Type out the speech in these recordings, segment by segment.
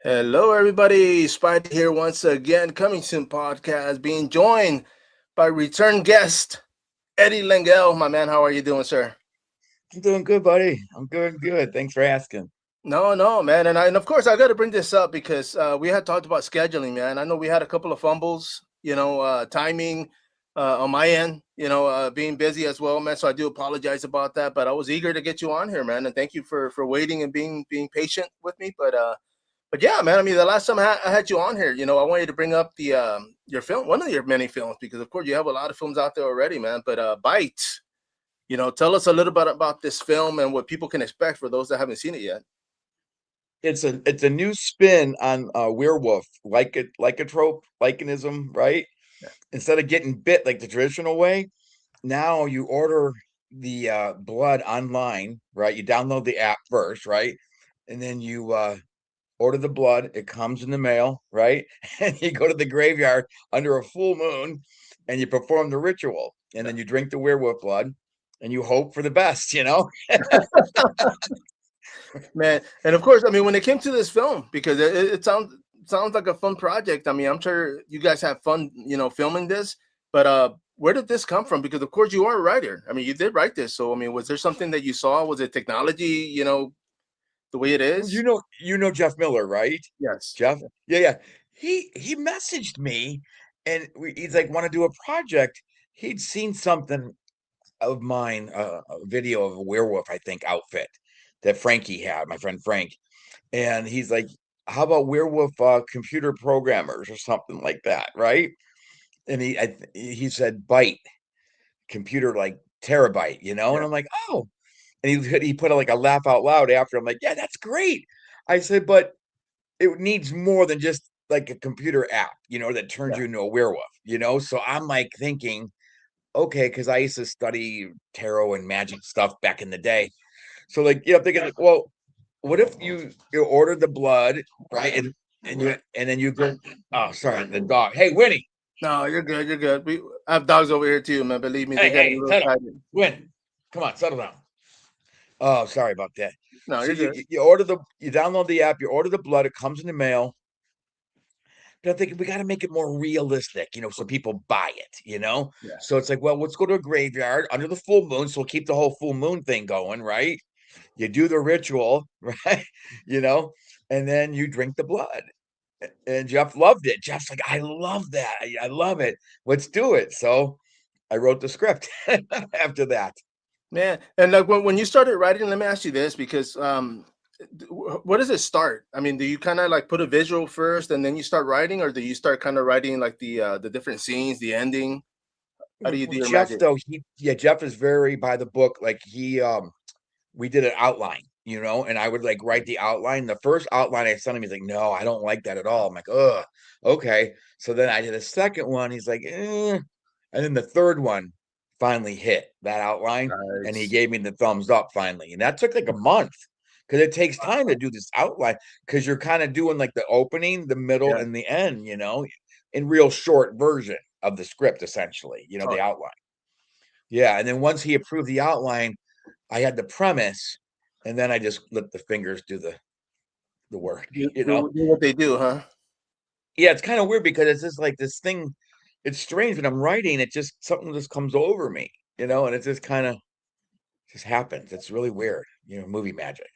Hello, everybody. Spidey here once again, coming soon podcast, being joined by return guest Eddie Lengyel. My man, how are you doing, sir? I'm doing good, buddy. I'm doing good. Thanks for asking. No, man, and of course I got to bring this up because we had talked about scheduling, man. I know we had a couple of fumbles, timing on my end, being busy as well, man. So I do apologize about that, but I was eager to get you on here, man, and thank you for waiting and being patient with me. But yeah, man. I mean, the last time I had you on here, I wanted to bring up the your film, one of your many films, because of course you have a lot of films out there already, man. But Bite, tell us a little bit about this film and what people can expect for those that haven't seen it yet. It's a new spin on werewolf, like a trope, likenism, right? Yeah. Instead of getting bit like the traditional way, now you order the blood online, right? You download the app first, right? And then you order the blood. It comes in the mail, right? And you go to the graveyard under a full moon, and you perform the ritual, and then you drink the werewolf blood, and you hope for the best. Man, and of course, I mean, when it came to this film, because it sounds like a fun project. I mean, I'm sure you guys have fun, filming this. But where did this come from? Because of course you are a writer. I mean, you did write this. So I mean, was there something that you saw? Was it technology? The way it Well, is. you know Jeff Miller, right? Yes. Jeff? Yeah, yeah. He messaged me and he's like, want to do a project. He'd seen something of mine, a video of a werewolf, I think, outfit that Frankie had, my friend Frank. And he's like, how about werewolf computer programmers or something like that, right? And he said byte, computer like terabyte. And Yeah. I'm like, oh, and he put like a laugh out loud after. I'm like, yeah, that's great. I said, but it needs more than just like a computer app, that turns Yeah. you into a werewolf. So I'm like thinking, okay, because I used to study tarot and magic stuff back in the day. So like, I'm thinking like, well, what if you order the blood, right? And then you go, oh, sorry, the dog. Hey, Winnie. No, you're good. You're good. I have dogs over here too, man. Believe me, they Hey, get a hey, little settle. excited. Win. Come on, settle down. Oh, sorry about that. No, So you're you good. you order you download the app, you order the blood, it comes in the mail. But I'm thinking we got to make it more realistic, so people buy it. Yeah. So it's like, well, let's go to a graveyard under the full moon. So we'll keep the whole full moon thing going, right? You do the ritual, right? You know, and then you drink the blood. And Jeff loved it. Jeff's like, I love that. I love it. Let's do it. So I wrote the script after that. Man, and like when you started writing, let me ask you this because what does it start? I mean, do you kind of like put a visual first and then you start writing, or do you start kind of writing like the different scenes, the ending? How do you do With your Jeff magic? though, Jeff is very by the book. Like we did an outline, and I would like write the outline. The first outline I sent him, he's like, no, I don't like that at all. I'm like, ugh, okay. So then I did a second one. He's like, eh. And then the third one finally hit that outline, and he Nice. gave me the thumbs up finally. And that took like a month because it takes time to do this outline because you're kind of doing like the opening, the middle, Yeah. and the end, in real short version of the script, essentially, Oh, the outline. Yeah. And then once he approved the outline, I had the premise, and then I just let the fingers do the work, do, you know. do what they do, huh? Yeah, it's kind of weird because it's just like this thing. It's strange when I'm writing, it just something just comes over me, and it just kind of just happens. It's really weird, movie magic.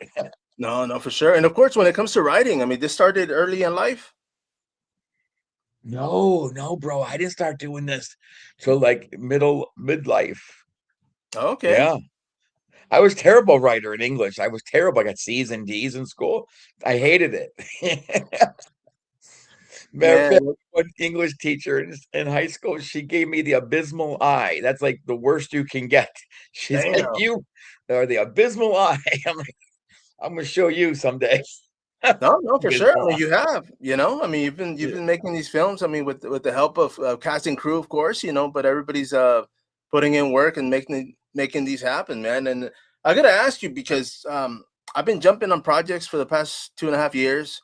No, no, for sure. And of course, when it comes to writing, I mean, this started early in life. No, no, bro, I didn't start doing this till like midlife. Okay. Yeah. I was terrible writer in English. I was terrible. I got C's and D's in school. I hated it. Matter of fact, Man, one English teacher in high school, she gave me the abysmal eye. That's like the worst you can get. She's like, damn. you are the abysmal eye. I'm like, I'm gonna show you someday. No, no, for sure. I Abysmal mean, eye. you have, I mean, you've Yeah. been making these films. I mean, with the help of cast and crew, of course, but everybody's putting in work and making these happen, man. And I gotta ask you because I've been jumping on projects for the past 2.5 years,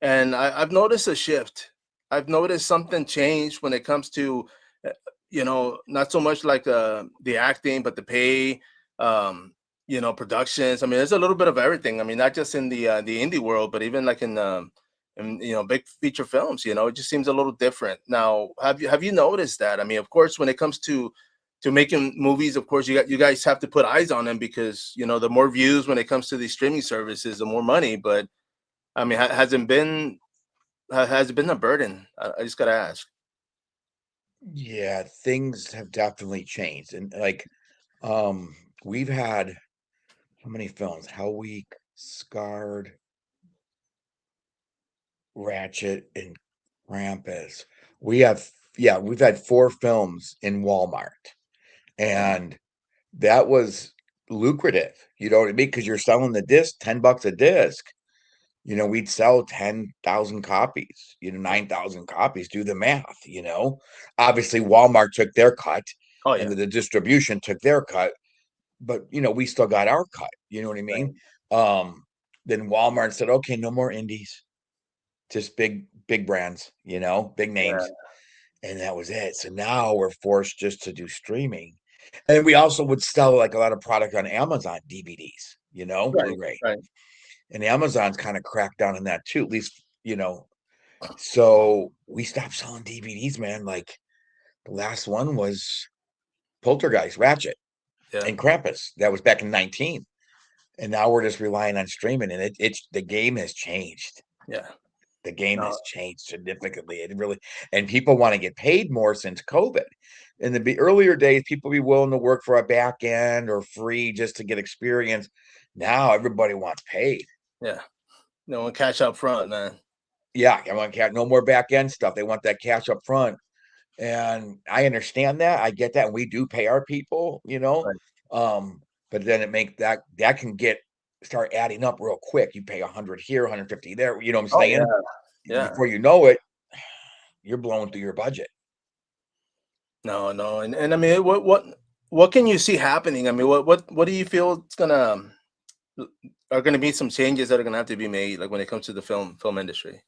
and I've noticed a shift. I've noticed something changed when it comes to, uh, not so much like the acting, but the pay. Um, productions. I mean, there's a little bit of everything. I mean, not just in the indie world, but even like in and big feature films. It just seems a little different now. Have you noticed that? I mean, of course, when it comes to making movies, of course, you guys have to put eyes on them because the more views when it comes to these streaming services, the more money. But I mean, has it been a burden? I just gotta ask. Yeah, things have definitely changed. And like, um, we've had how many films? Hell Week, Scarred, Ratchet, and Krampus. We have, yeah, we've had 4 films in Walmart, Oh, and that was lucrative. You know what I mean? Because you're selling the disc, $10 a disc. We'd sell 10,000 copies, 9,000 copies. Do the math, Obviously, Walmart took their cut, oh and yeah, the distribution took their cut, but we still got our cut. You know what I right. mean? Um, then Walmart said, okay, no more indies, just big brands, big names. Yeah, And that was it. So now we're forced just to do streaming. And we also would sell like a lot of product on Amazon DVDs, right, Blu-ray. right. And Amazon's kind of cracked down on that too, at least, so we stopped selling DVDs, man. Like the last one was Poltergeist, Ratchet, Yeah, and Krampus. That was back in 19. And now we're just relying on streaming, and it's the game has changed. yeah. The game No, has changed significantly. It really, and people want to get paid more since COVID. In the earlier days, people be willing to work for a back end or free just to get experience. Now everybody wants paid. yeah. No one cash up front, man. Yeah, I want no more back end stuff. They want that cash up front. And I understand that. I get that. And we do pay our people. Right. Um, but then it make that can start adding up real quick. You pay 100 here, 150 there, you know what I'm Oh yeah, saying? yeah. Before you know it, you're blowing through your budget. No, no, and I mean, what can you see happening? I mean, what do you feel it's gonna are gonna be some changes that are gonna have to be made, like when it comes to the film industry?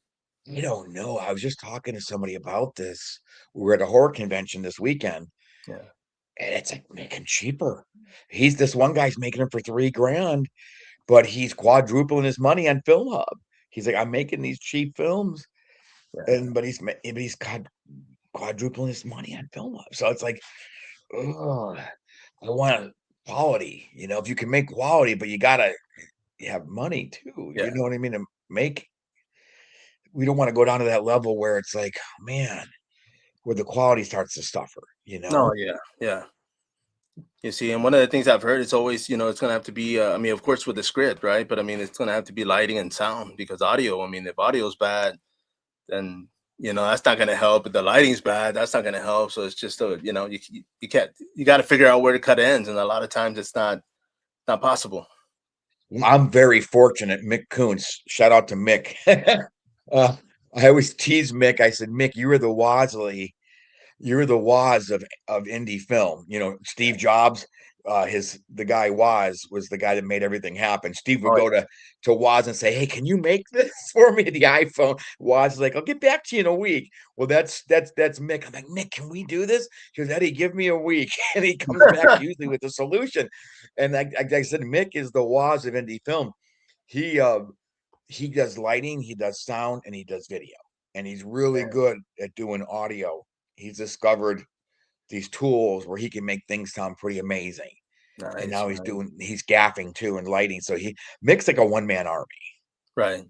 You don't know. I was just talking to somebody about this. We were at a horror convention this weekend, Yeah. and it's like making cheaper. This one guy's making them for 3 grand, but he's quadrupling his money on Film Hub. He's like, I'm making these cheap films, Yeah. and but he's quadrupling his money on Film Hub. So it's like, ugh, I want quality. If you can make quality, but you gotta have money too. You Yeah. know what I mean? To make, we don't want to go down to that level where it's like, man, where the quality starts to suffer. No, yeah, yeah. You see, and one of the things I've heard is always, it's gonna have to be, I mean, of course, with the script, right? But I mean, it's gonna have to be lighting and sound because audio. I mean, if audio's bad, then that's not gonna help. If the lighting's bad, that's not gonna help. So it's just you can't you got to figure out where to cut ends, and a lot of times it's not possible. I'm very fortunate. Mick Coons, shout out to Mick. uh, I always tease Mick. I said, Mick, you were the Wadsley, you're the Woz of indie film. Steve Jobs, the guy Woz was the guy that made everything happen. Steve would Oh go to Woz and say, "Hey, can you make this for me?" The iPhone. Woz is like, "I'll get back to you in a week." Well, that's Mick. I'm like, Mick, can we do this? He goes, Eddie, give me a week, and he comes back yeah, usually with a solution. And like I said, Mick is the Woz of indie film. He uh he does lighting, he does sound, and he does video. And he's really good at doing audio. He's discovered these tools where he can make things sound pretty amazing. And nice, now nice. he's gaffing too and lighting. So he makes like a one-man army, Right.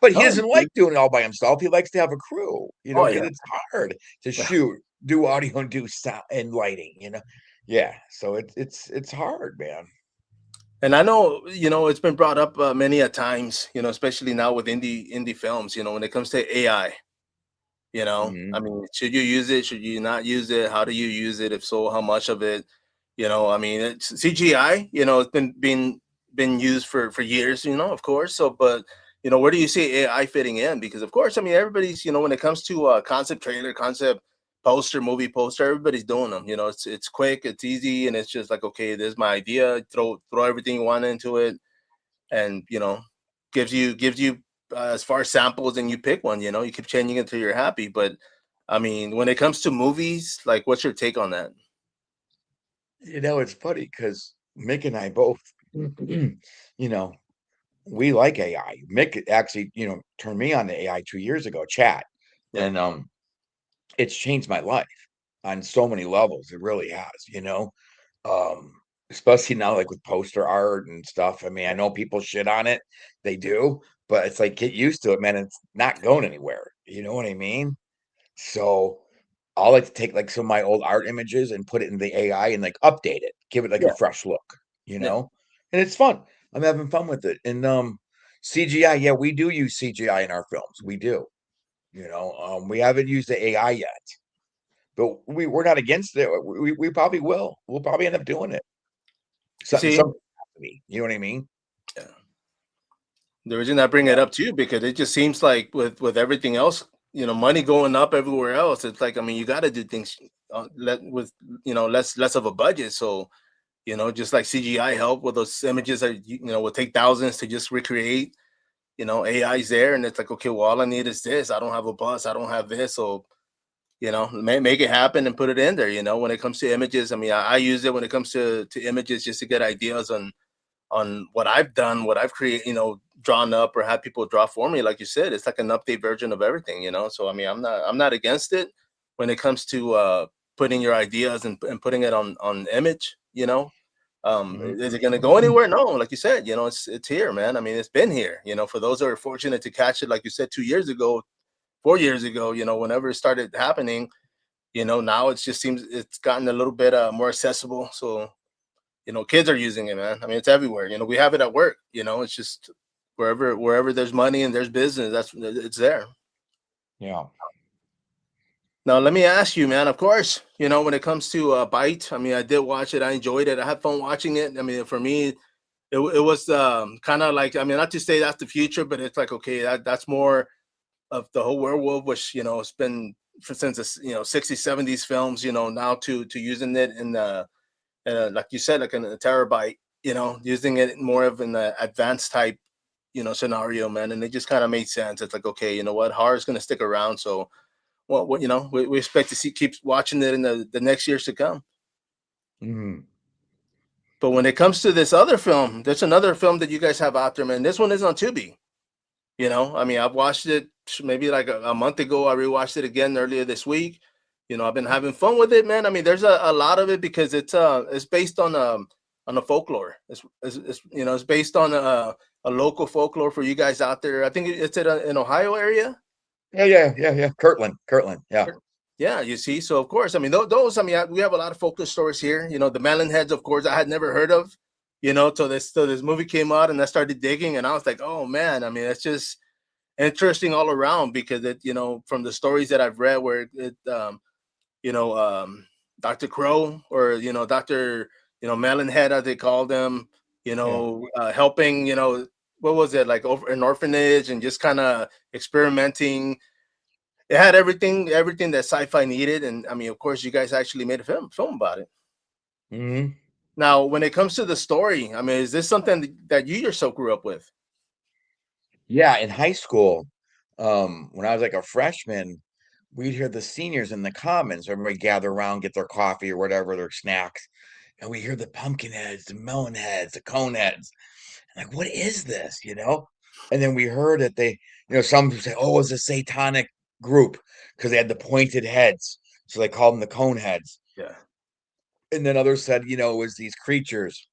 But he Oh, doesn't like doing it all by himself. He likes to have a crew, oh because yeah. it's hard to shoot, do audio and do sound and lighting. Yeah. So it's hard, man. And I know, it's been brought up many a times, especially now with indie films, when it comes to AI, I Mhm. mean, should you use it? Should you not use it? How do you use it? If so, how much of it? I mean, it's CGI, it's been used for years, of course. So, but where do you see AI fitting in? Because of course, I mean, everybody's, when it comes to concept trailer, concept poster, movie poster, everybody's doing them. It's quick, it's easy, and it's just like, okay, there's my idea. Throw everything you want into it, and gives you as far as samples, and you pick one. You keep changing it until you're happy. But I mean, when it comes to movies, like, what's your take on that? It's funny because Mick and I both, you know, we like AI. Mick actually, turned me on to AI 2 years ago, chat. Yeah. And it's changed my life on so many levels. It really has. Um, Especially now, like with poster art and stuff. I mean, I know people shit on it, they do, but it's like get used to it, man. It's not going anywhere. You know what I mean? So I'll like to take like some of my old art images and put it in the AI and like update it, give it like a Yeah. fresh look, Yeah. and it's fun. I'm having fun with it. And CGI, yeah, we do use CGI in our films. We do. We haven't used the AI yet, but we're not against it. We probably will. We'll probably end up doing it. You Something see, something has to be. You know what I mean? yeah. The reason I bring it Yeah. up too, because it just seems like with everything else, money going up everywhere else, it's like, I mean, you got to do things with less of a budget. So just like CGI help with those images that will take thousands to just recreate. AI's there, and it's like, okay, well, all I need is this. I don't have a bus, I don't have this, so make it happen and put it in there. When it comes to images, I mean, I use it when it comes to images just to get ideas on what I've done, what I've created, drawn up or had people draw for me. Like you said, it's like an update version of everything. So I mean, I'm not against it when it comes to putting your ideas and putting it on image. Mhm. Is it going to go anywhere? No, like you said, it's here, man. I mean, it's been here. For those that are fortunate to catch it, like you said, 2 years ago, 4 years ago, whenever it started happening, now it just seems it's gotten a little bit more accessible. So kids are using it, man. I mean, it's everywhere. We have it at work. It's just wherever there's money and there's business, it's there. Yeah. Now, let me ask you, man. Of course, when it comes to Bite, I mean, I did watch it. I enjoyed it. I had fun watching it. I mean, for me, it was kind of like, I mean, not to say that's the future, but it's like, okay, that's more of the whole werewolf, which it's been since the 60s, 70s films. Now to using it in the like you said, like in a terabyte, using it more of an advanced type, scenario, man. And it just kind of made sense. It's like, okay, you know what, horror is going to stick around. So, what we expect to see, keep watching it in the next years to come. Mhm. But when it comes to this other film, there's another film that you guys have out there, man. This one is on Tubi. I mean, I've watched it maybe like a month ago. I rewatched it again earlier this week. I've been having fun with it, man. I mean, there's a lot of it because it's based on a folklore. It's based on a local folklore for you guys out there. I think it's in Ohio area. Yeah, yeah, yeah, yeah. Kirtland. Yeah. Yeah, you see. So of course, I mean, those. I mean, we have a lot of folklore stories here. The Melon Heads, of course, I had never heard of. Till this movie came out, and I started digging, and I was like, oh man. I mean, it's just interesting all around because from the stories that I've read where you know Dr. Crow or Dr. Melon Head, as they call them, Yeah. helping, what was it, like over an orphanage and just kind of experimenting. It had everything that sci-fi needed. And I mean, of course, you guys actually made a film about it. Hmm. Now when it comes to the story, I mean, is this something that you yourself grew up with? Yeah, in high school, when I was like a freshman, we'd hear the seniors in the commons. Everybody gather around, get their coffee or whatever, their snacks, and we hear the pumpkin heads, the melon heads, the cone heads. Like, what is this? And then we heard that some say, oh, it's a satanic group because they had the pointed heads. So they called them the cone heads. Yeah. And then others said, it was these creatures.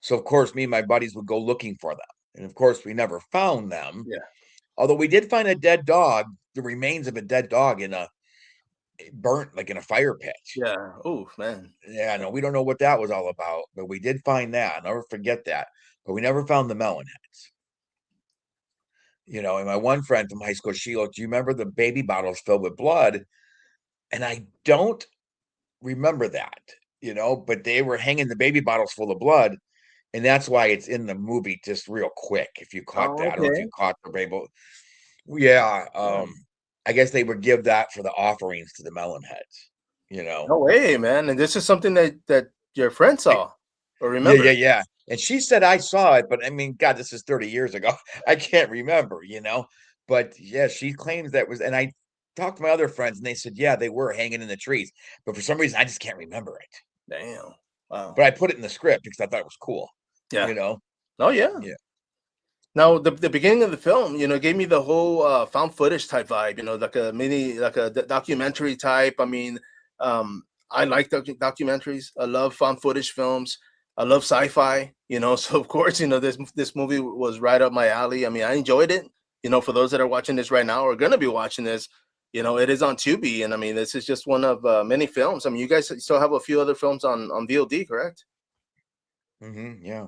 So of course, me and my buddies would go looking for them. And of course, we never found them. Yeah. Although we did find a dead dog, the remains of a dead dog in a burnt, like in a fire pit. Yeah. Oh man. Yeah, no, we don't know what that was all about, but we did find that. I'll never forget that. But we never found the melon heads. And my one friend from high school, Sheila, do you remember the baby bottles filled with blood? And I don't remember that, but they were hanging the baby bottles full of blood. And that's why it's in the movie just real quick. If you caught Oh, that, I don't know if you okay. caught the baby. Yeah. Yeah. I guess they would give that for the offerings to the melon heads, you know. No way, man. And this is something that your friend I, saw or yeah, yeah, remembered. yeah. And she said I saw it, but I mean, God, this is 30 years ago. I can't remember. But yeah, she claims that was, and I talked to my other friends and they said, yeah, they were hanging in the trees. But for some reason, I just can't remember it. Damn. Wow. But I put it in the script because I thought it was cool, Yeah. you know? Oh yeah. Yeah. Now, the beginning of the film, gave me the whole found footage type vibe, like a mini, like a documentary type. I mean, I like documentaries. I love found footage films. I love sci-fi, so of course, this movie was right up my alley. I mean, I enjoyed it. For those that are watching this right now or going to be watching this, it is on Tubi, and I mean, this is just one of many films. I mean, you guys still have a few other films on VOD, correct? Yeah.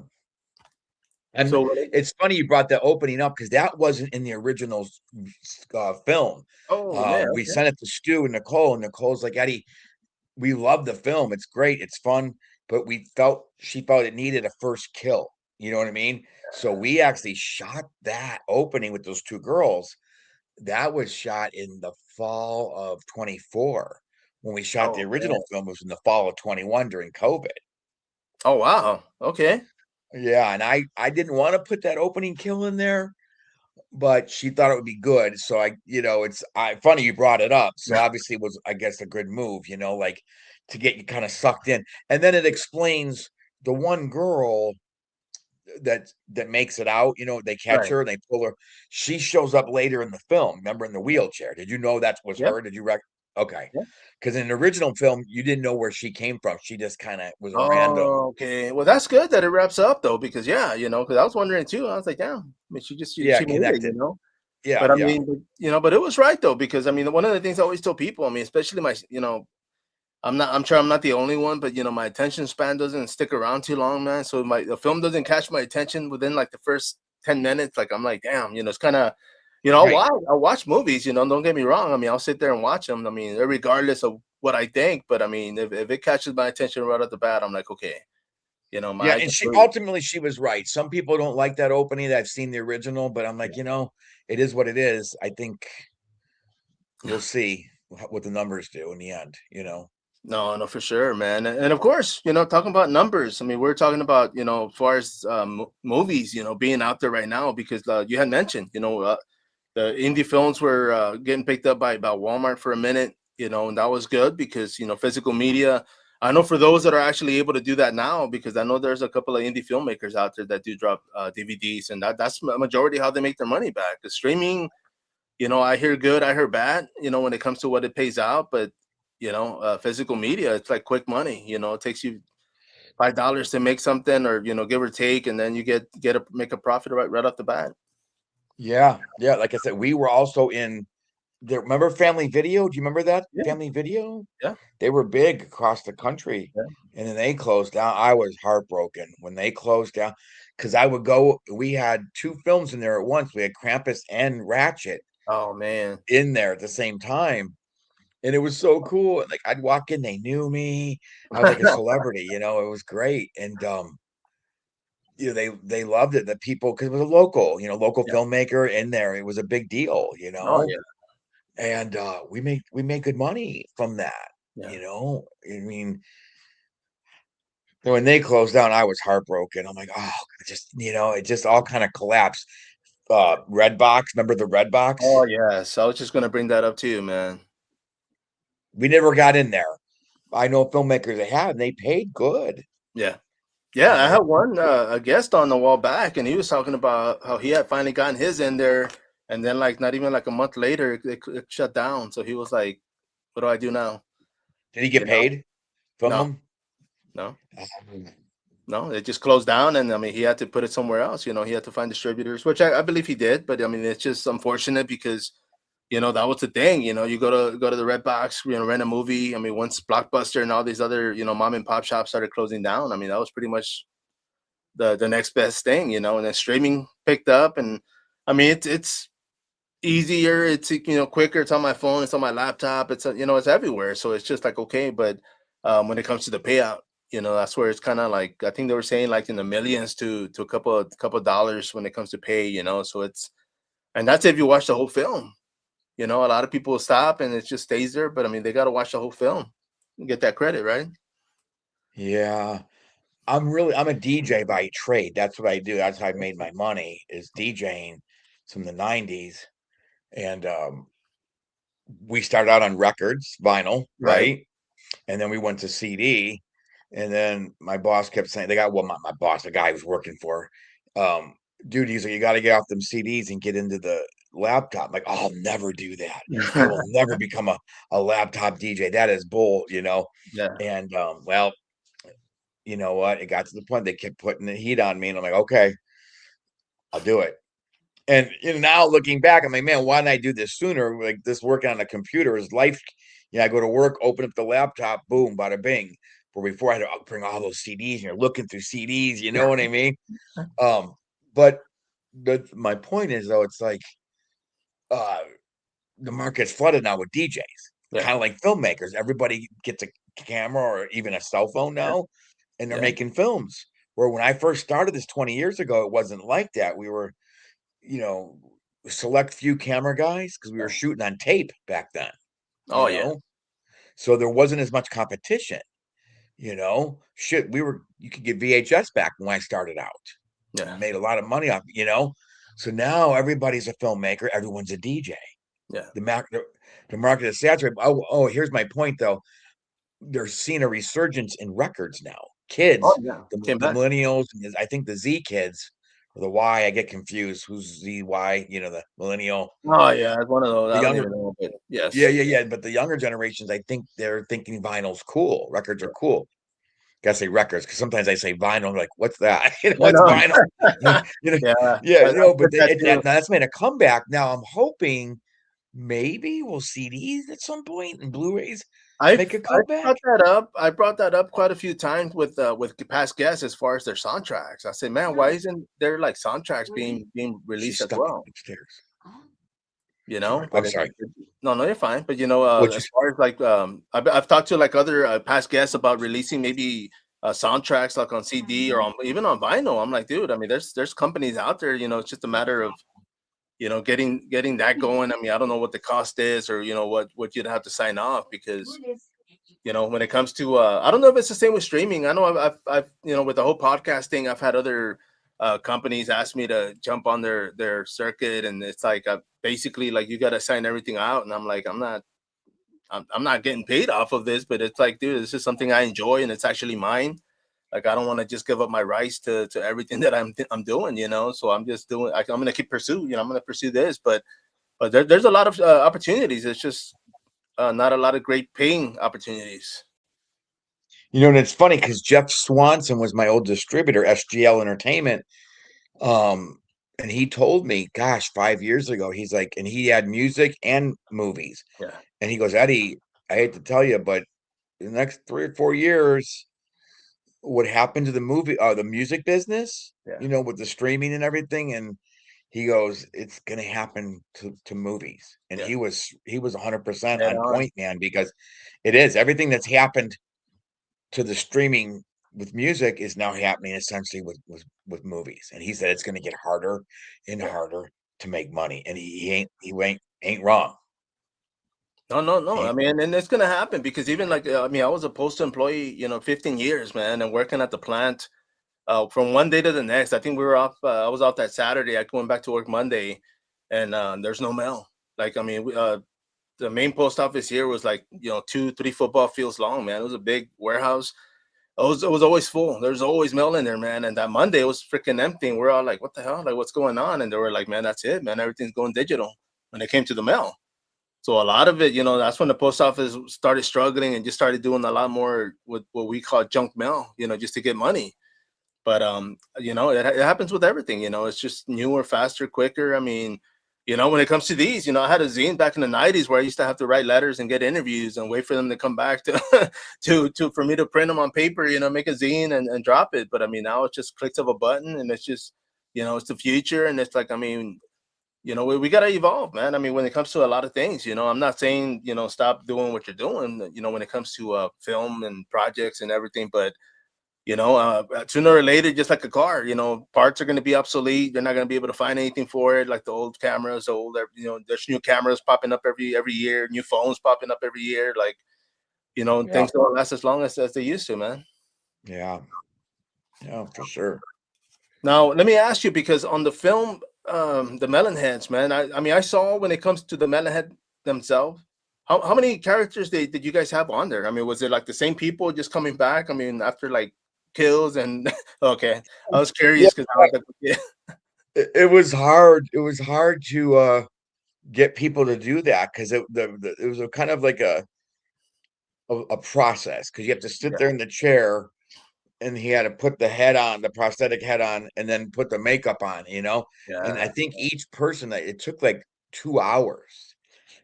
And So, it's funny you brought the opening up because that wasn't in the original film. oh man, We okay, sent it to Stu and Nicole, and Nicole's like, Eddie, we love the film. It's great. It's fun, but she felt it needed a first kill. You know what I mean? So we actually shot that opening with those two girls. That was shot in the fall of 24. When we shot the oh man, original film, it was in the fall of 21 during COVID. oh wow, okay. Yeah, and I didn't want to put that opening kill in there, but she thought it would be good. So it's funny you brought it up. So obviously it was, I guess, a good move, like to get you kind of sucked in. And then it explains the one girl that makes it out, they catch Right. her and they pull her. She shows up later in the film, remember, in the wheelchair. Did you know that was Yep. her? Did you okay. Yep. Because in the original film, you didn't know where she came from. She just kind of was a random. Oh, okay. Well, that's good that it wraps up though, because yeah, because I was wondering too. I was like, damn. I mean, Yeah, she made it, connected. Yeah, But I yeah. mean, but it was right though, because I mean, one of the things I always tell people, I mean, especially I'm sure I'm not the only one, but my attention span doesn't stick around too long, man. So the film doesn't catch my attention within like the first 10 minutes. Like I'm like, damn, it's kind of, Right. I'll watch movies. Don't get me wrong. I mean, I'll sit there and watch them. I mean, regardless of what I think, but I mean, if it catches my attention right off the bat, I'm like, okay, my Yeah, eyes and are she glued. ultimately she was right. Some people don't like that opening. That I've seen the original, but I'm like, Yeah. it is what it is. I think we'll see what the numbers do in the end. No, no, for sure, man. And of course, talking about numbers. I mean, we're talking about, as far as movies, being out there right now, because you had mentioned, the indie films were getting picked up by about Walmart for a minute, and that was good because, physical media. I know for those that are actually able to do that now, because I know there's a couple of indie filmmakers out there that do drop DVDs, and that's a majority how they make their money back. The streaming, I hear good, I hear bad, when it comes to what it pays out, but physical media, it's like quick money. It takes you $5 to make something, or give or take, and then you make a profit right off the bat. Yeah, yeah. Like I said, we were also in there. Remember Family Video? Do you remember that Yeah, Family Video? yeah, They were big across the country, yeah. and then they closed down. I was heartbroken when they closed down because I would go. We had two films in there at once. We had Krampus and Ratchet Oh man. in there at the same time. And it was so cool. Like I'd walk in, they knew me. I was like a celebrity, it was great. And they loved it. The people, because it was a local Yeah. filmmaker in there. It was a big deal, Oh yeah. and we made good money from that, Yeah. I mean, when they closed down, I was heartbroken. I'm like, oh, it just all kind of collapsed. Redbox, remember the Redbox? Oh yes. I was just gonna bring that up too, man. We never got in there. I know filmmakers they had, and they paid good, Yeah. Yeah, you I had know. one a guest on the wall back, and he was talking about how he had finally gotten his in there, and then like not even like a month later, it shut down. So he was like, "What do I do now?" Did he You get know? paid from No, them? no, no. It just closed down, and I mean, he had to put it somewhere else. He had to find distributors, which I believe he did. But I mean, it's just unfortunate because that was the thing. You go to the Red Box, rent a movie. I mean, once Blockbuster and all these other mom and pop shops started closing down, I mean, that was pretty much the next best thing. And then streaming picked up, and I mean, it's easier, it's quicker, it's on my phone, it's on my laptop, it's it's everywhere, so it's just like okay. But when it comes to the payout, that's where it's kind of like, I think they were saying like in the millions to a couple dollars when it comes to pay. So it's, and that's if you watch the whole film. A lot of people stop and it just stays there, but I mean, they got to watch the whole film and get that credit, right? Yeah. I'm a DJ by trade. That's what I do. That's how I made my money is DJing from the 90s. And we started out on records, vinyl, Right. right? And then we went to CD. And then my boss kept saying they got, well, my boss, the guy I was working for, dude, he's like, you got to get off them CDs and get into the laptop. I'm like, oh, I'll never do that. I will never become a laptop DJ. That is bull, you know. Yeah. And well, you know what? It got to the point they kept putting the heat on me, and I'm like, okay, I'll do it. And you know, now looking back, I'm like, man, why didn't I do this sooner? Like this working on a computer is life. Yeah, I go to work, open up the laptop, boom, bada bing. But before I had to bring all those CDs, and you're looking through CDs, you know what I mean? Um, but my point is though, it's like uh the market's flooded now with DJs, Yeah. kind of like filmmakers. Everybody gets a camera or even a cell phone Yeah. now, and they're Yeah. making films. Where when I first started this 20 years ago, it wasn't like that. We were, you know, select few camera guys because we were shooting on tape back then, you Oh yeah. know, so there wasn't as much competition. You know, shit, you could get VHS back when I started out. Yeah. Made a lot of money off, you know. So now everybody's a filmmaker, everyone's a DJ. Yeah. The market is saturated. Oh, here's my point though. They're seeing a resurgence in records now. Oh Kids, yeah. the, Came the back. millennials, and I think the Z kids or the Y, I get confused. Who's Z, Y, you know, the millennial, Oh yeah. It's one of those. the I don't younger, even know, but yeah, yes. yeah, yeah. But the younger generations, I think they're thinking vinyl's cool. Records are cool. Gotta say records because sometimes I say vinyl. I'm like, what's that? You know, I what's know. vinyl? You know, Yeah. yeah, you know. I've But heard that too. that's made a comeback. Now I'm hoping maybe we'll CDs at some point and Blu-rays make a I comeback. brought that up. I brought that up quite a few times with past guests as far as their soundtracks. I said, man, why isn't there like soundtracks being She's released as stuck well? upstairs. You Sorry, know, but I'm sorry. no, no, you're fine. But What you? as far as like, I've talked to like other past guests about releasing maybe soundtracks like on CD or even on vinyl. I'm like, dude, I mean, there's companies out there. You know, it's just a matter of getting that going. I mean, I don't know what the cost is or what you'd have to sign off because when it comes to I don't know if it's the same with streaming. I know I've with the whole podcast thing, I've had other companies ask me to jump on their circuit, and it's like basically like you got to sign everything out, and I'm like I'm not getting paid off of this, but it's like, dude, this is something I enjoy and it's actually mine. Like I don't want to just give up my rights to everything that I'm doing, so I'm just doing. I'm gonna keep pursue. I'm gonna pursue this, but there's a lot of opportunities. It's just not a lot of great paying opportunities. You know, and it's funny because Jeff Swanson was my old distributor, SGL Entertainment. Um, and he told me, gosh, 5 years ago, he's like, and he had music and movies. Yeah, And he goes, Eddie, I hate to tell you, but in the next 3 or 4 years, what happened to the music business, yeah, you know, with the streaming and everything. And he goes, it's gonna happen to movies. And yeah. he was 100% Head on on. point, man, because it is everything that's happened to the streaming with music is now happening essentially with movies. And he said it's gonna get harder and Yeah. harder to make money. And he ain't wrong. No, no, no. He I ain't mean, and it's gonna happen because even like I mean, I was a postal employee, 15 years, man, and working at the plant. From one day to the next, I think we were off. I was off that Saturday. I went back to work Monday, and there's no mail. Like, I mean, the main post office here was like 2, 3 football fields long, man. It was a big warehouse. It was always full. There's always mail in there, man. And that Monday was freaking empty. And we're all like, what the hell? Like, what's going on? And they were like, man, that's it, man. Everything's going digital when it came to the mail. So a lot of it, that's when the post office started struggling and just started doing a lot more with what we call junk mail, just to get money. But it happens with everything. It's just newer, faster, quicker. I mean, when it comes to these, I had a zine back in the '90s where I used to have to write letters and get interviews and wait for them to come back to to for me to print them on paper. Make a zine and drop it. But I mean, now it's just clicks of a button, and it's just it's the future, and it's like, I mean, we got to evolve, man. I mean, when it comes to a lot of things, I'm not saying stop doing what you're doing, when it comes to film and projects and everything, but sooner or later, just like a car, parts are going to be obsolete. They're not going to be able to find anything for it, like the old cameras. There's new cameras popping up every year, new phones popping up every year. Like, Yeah, things don't last as long as they used to, man. yeah, yeah, for sure. Now, let me ask you, because on the film, the Melon Heads, man, I mean, I saw when it comes to the Melon Head themselves, how many characters did you guys have on there? I mean, was it like the same people just coming back? I mean, after like kills and okay, I was Yeah, curious because I was like, yeah, it was hard. It was hard to get people to do that because it was a kind of like a process because you have to sit there Yeah, in the chair and he had to put the head on, the prosthetic head on, and then put the makeup on, you know. And I yeah. think each person it took like 2 hours.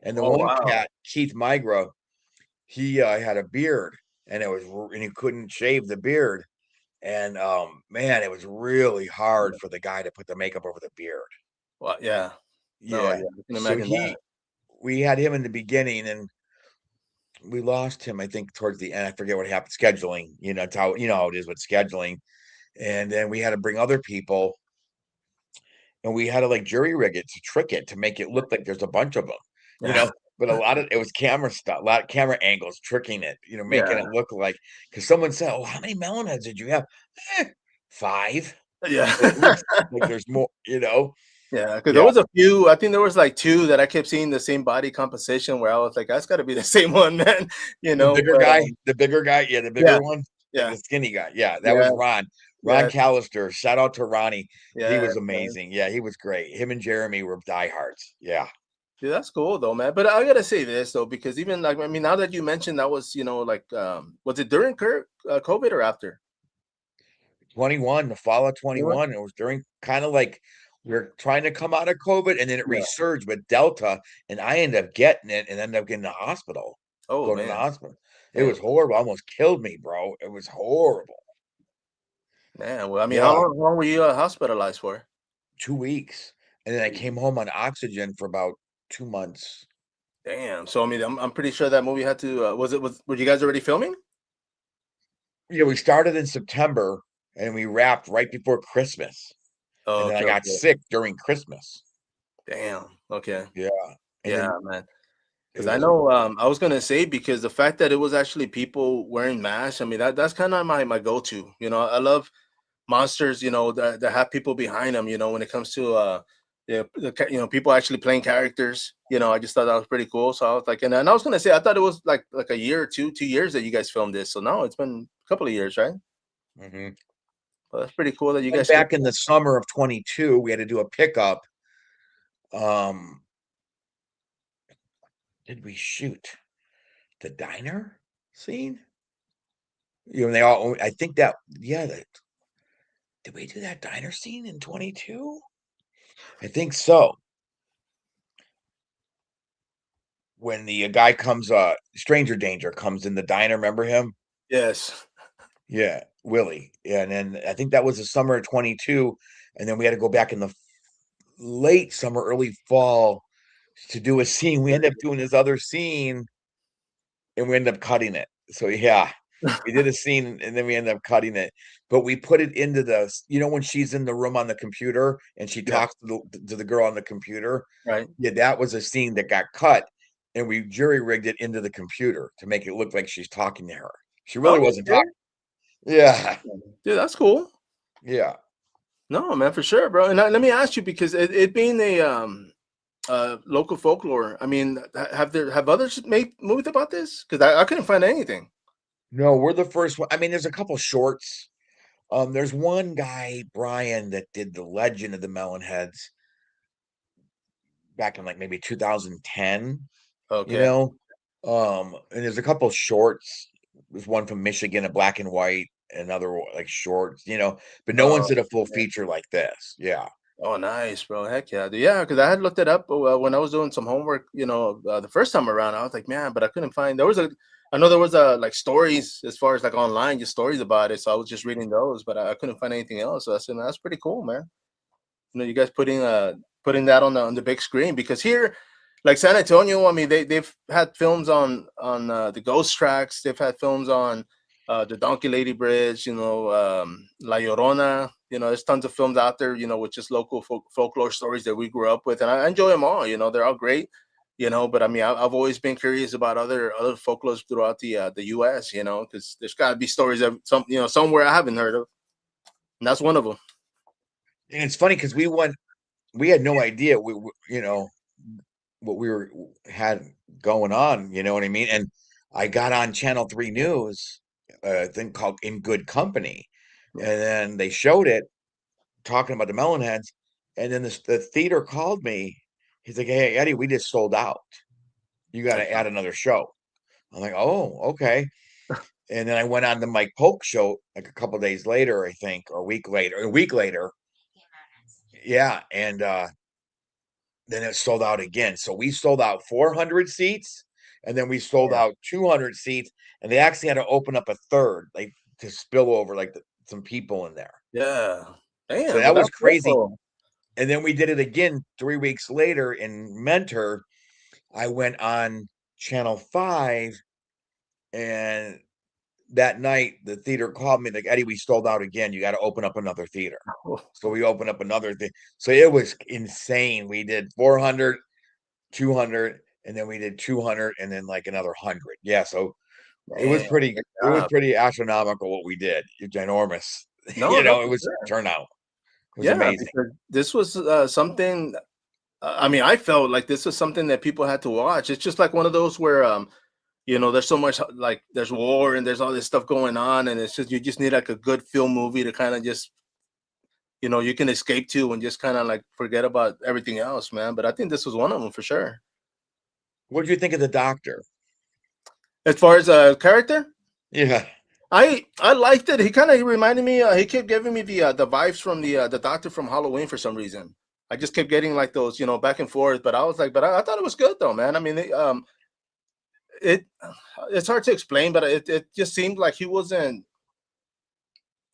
And the Oh one wow. cat, Keith Migra, he had a beard and and he couldn't shave the beard. And man, it was really hard Yeah. for the guy to put the makeup over the beard. Well, yeah. No, Yeah. yeah, I can So imagine that. we had him in the beginning and we lost him, I think, towards the end. I forget what happened. Scheduling, it's how how it is with scheduling. And then we had to bring other people and we had to like jury rig it to trick it to make it look like there's a bunch of them, you Yeah, know. But a lot of it was camera stuff, a lot of camera angles, tricking it, making yeah, it look like because someone said, "Oh, how many melon heads did you have?" Eh, 5. yeah. So it looks like there's more. Yeah, because there Yeah, was a few. I think there was like two that I kept seeing the same body composition where I was like, that's got to be the same one, man. the bigger But guy, the bigger guy, yeah, the yeah, bigger one, and yeah, the skinny guy, yeah, that was yeah, Ron yeah, Callister. Shout out to Ronnie, he yeah, was man. amazing. Yeah, he was great. Him and Jeremy were diehards. Yeah. Dude, that's cool though, man. But I gotta say this though, because even like I mean, now that you mentioned that was like was it during COVID or after? 21, the fall of 21? 21. It was during kind of like we are trying to come out of COVID and then it Yeah. resurged with Delta. And I ended up getting it and ended up getting the hospital, Oh going to the man, hospital. It damn, was horrible. Almost killed me, bro. It was horrible. man. Well, I mean, Yeah, how long were you hospitalized for? 2 weeks. And then I came home on oxygen for about 2 months. Damn. So I mean, I'm pretty sure that movie had to. Were you guys already filming? Yeah, we started in September and we wrapped right before Christmas. And Oh, then I okay, got okay. sick during Christmas. Damn. Okay. Yeah. And Yeah, then man. it Because I was know, I was gonna say because the fact that it was actually people wearing masks, I mean that's kind of my go-to. I love monsters, that have people behind them. When it comes to yeah, people actually playing characters. I just thought that was pretty cool. So I was like, and I was gonna say I thought it was like a year or 2 years that you guys filmed this. So no, it's been a couple of years, right? mhm. Well, that's pretty cool that you Then guys filmed. back in the summer of 22, we had to do a pickup. Um, did we shoot the diner scene? They all, I think that, yeah, did we do that diner scene in 22? I think so. When the guy comes, Stranger Danger comes in the diner, remember him? Yes. Yeah, Willie. Yeah, and then I think that was the summer of 22. And then we had to go back in the late summer, early fall to do a scene. We ended up doing this other scene and we ended up cutting it. So yeah, we did a scene and then we ended up cutting it. But we put it into when she's in the room on the computer and she Yeah. talks to the girl on the computer. Right. Yeah, that was a scene that got cut and we jury rigged it into the computer to make it look like she's talking to her. She really Oh, wasn't okay. talking. Yeah. Dude, that's cool. Yeah. No, man, for sure, bro. And let me ask you because it being a local folklore. I mean, have others made movies about this? Because I couldn't find anything. No, we're the first one. I mean, there's a couple shorts. There's one guy, Brian, that did the Legend of the Melon Heads back in like maybe 2010, you Okay. know. And there's a couple shorts. There's one from Michigan, a black and white, another like shorts, but no one's Oh, did a full yeah. feature like this. Yeah. Oh, nice, bro. Heck yeah, dude. Yeah. Because I had looked it up when I was doing some homework. The first time around, I was like, man, but I couldn't find. I know there was like stories as far as like online, just stories about it. So I was just reading those, but I couldn't find anything else. So I said, man, that's pretty cool, man. You guys putting that on the big screen because here, like San Antonio, I mean they've had films on the ghost tracks. They've had films on the Donkey Lady Bridge. La Llorona. There's tons of films out there. With just local folklore stories that we grew up with, and I enjoy them all. They're all great. But I mean, I've always been curious about other folklores throughout the U.S. Because there's got to be stories of somewhere I haven't heard of, and that's one of them. And it's funny because we had no idea what we had going on. You know what I mean? And I got on Channel 3 News, a thing called In Good Company, Yeah. and then they showed it talking about the Melonheads. And then the theater called me. He's like, "Hey, Eddie, we just sold out. You got to add another show." I'm like, "Oh, okay." And then I went on the Mike Polk show like a couple days later, I think, or a week later. A week later, yeah, and then it sold out again. So we sold out 400 seats, and then we sold Yeah. out 200 seats, and they actually had to open up a third, like to spill over, like some people in there. Yeah. So Damn, but that was that's good crazy. though. And then we did it again 3 weeks later in Mentor. I went on Channel 5, and that night the theater called me like, Eddie, we sold out again. You got to open up another theater. So we opened up another thing. So it was insane. We did 400, 200, and then we did 200, and then like another 100. Yeah. So Man, good it was job. pretty astronomical what we did. It's ginormous. No, no, It for was sure. turnout. It was Yeah, amazing. because this was something. I mean, I felt like this was something that people had to watch. It's just like one of those where, there's so much like there's war and there's all this stuff going on, and it's just you just need like a good film movie to kind of just you can escape to and just kind of like forget about everything else, man. But I think this was one of them for sure. What did you think of the doctor? As far as a character, Yeah. I liked it. He kind of reminded me. He kept giving me the vibes from the doctor from Halloween for some reason. I just kept getting like those, back and forth. But I was like, but I thought it was good though, man. I mean, it it's hard to explain, but it just seemed like he wasn't.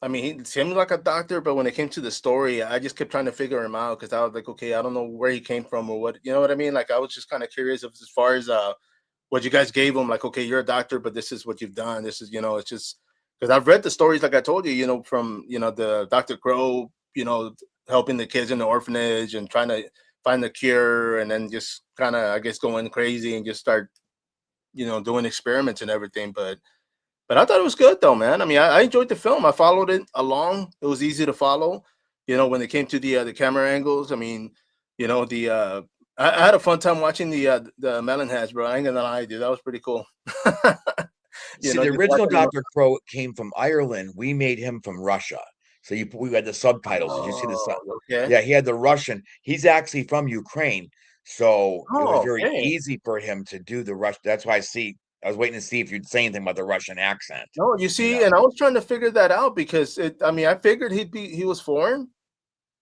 I mean, he seemed like a doctor, but when it came to the story, I just kept trying to figure him out because I was like, okay, I don't know where he came from or what, you know what I mean? Like, I was just kind of curious as far as what you guys gave him. Like, okay, you're a doctor, but this is what you've done. This is, it's just because I've read the stories, like I told you, from the Dr. Crow, helping the kids in the orphanage and trying to find the cure, and then just kind of, I guess, going crazy and just start, doing experiments and everything. But I thought it was good though, man. I mean, I enjoyed the film. I followed it along. It was easy to follow. When it came to the camera angles. I mean, the I had a fun time watching the Melon Heads, bro. I ain't gonna lie, dude. That was pretty cool. See, the Just original watching them. Dr. Crow came from Ireland. We made him from Russia. So we had the subtitles. Did you see the sub? Oh, okay. Yeah, he had the Russian. He's actually from Ukraine. So it was Oh, very okay. easy for him to do the Rush. That's why I was waiting to see if you'd say anything about the Russian accent, No, you you see, know. and I was trying to figure that out because I mean, I figured he was foreign,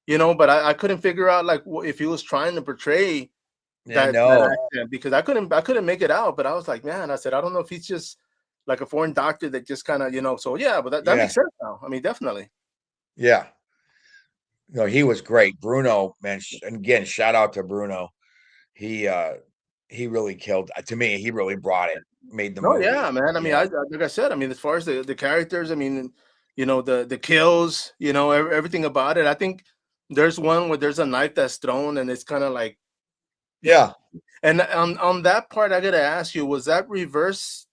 but I couldn't figure out like if he was trying to portray Yeah, that no. accent because I couldn't make it out. But I was like, man, I said, I don't know if he's just like a foreign doctor that just kind of, so yeah, but that Yeah. makes sense now. I mean, definitely. Yeah. No, he was great. Bruno, man, and again, shout out to Bruno. He he really killed to me, he really brought it, made the No, yeah, movie, man. I mean, like I said, I mean, as far as the characters, I mean, the kills, everything about it. I think there's one where there's a knife that's thrown and it's kind of like, Yeah. and on that part, I gotta ask you, was that reverse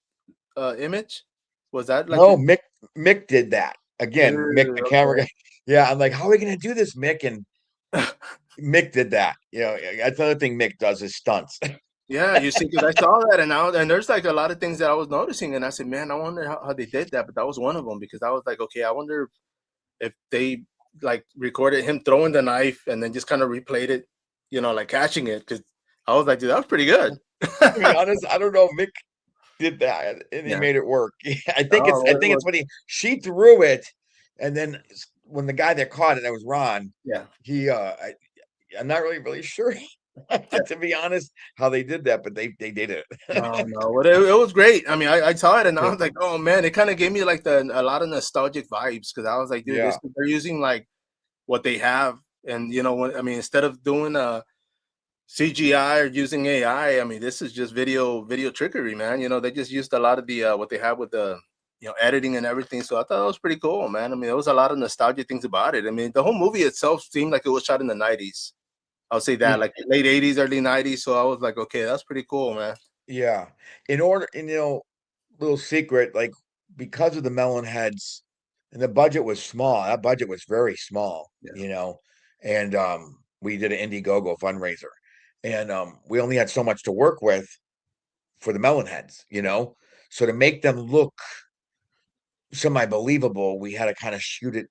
image? Was that like No, Mick did that. Again, Mick, the camera okay? guy. Yeah, I'm like, "How are we gonna do this, Mick?" And Mick did that. That's another thing Mick does is stunts. Yeah, you see, because I saw that, and there's like a lot of things that I was noticing, and I said, man, I wonder how they did that, but that was one of them because I was like, okay, I wonder if they like recorded him throwing the knife and then just kind of replayed it, like catching it, because I was like, dude, that was pretty good. To be honest, I don't know, Mick did that, and he Yeah. made it work. Oh, I think it's funny. She threw it, and then when the guy that caught it, that was Ron, yeah, he, I'm not really sure, yeah. to be honest, how they did that, but they did it. No, no, but it was great. I mean, I saw it and I Yeah. was like, oh man, it kind of gave me like a lot of nostalgic vibes because I was like, dude, Yeah. they're using like what they have, and I mean, instead of doing CGI or using AI. I mean, this is just video trickery, man. They just used a lot of the what they have with the editing and everything. So I thought that was pretty cool, man. I mean, there was a lot of nostalgia things about it. I mean, the whole movie itself seemed like it was shot in the 90s. I'll say that, like late 80s, early 90s. So I was like, okay, that's pretty cool, man. Yeah. In order, little secret, like because of the melon heads, and the budget was small. That budget was very small, Yeah. and we did an Indiegogo fundraiser, and we only had so much to work with for the melon heads. So to make them look semi believable, we had to kind of shoot it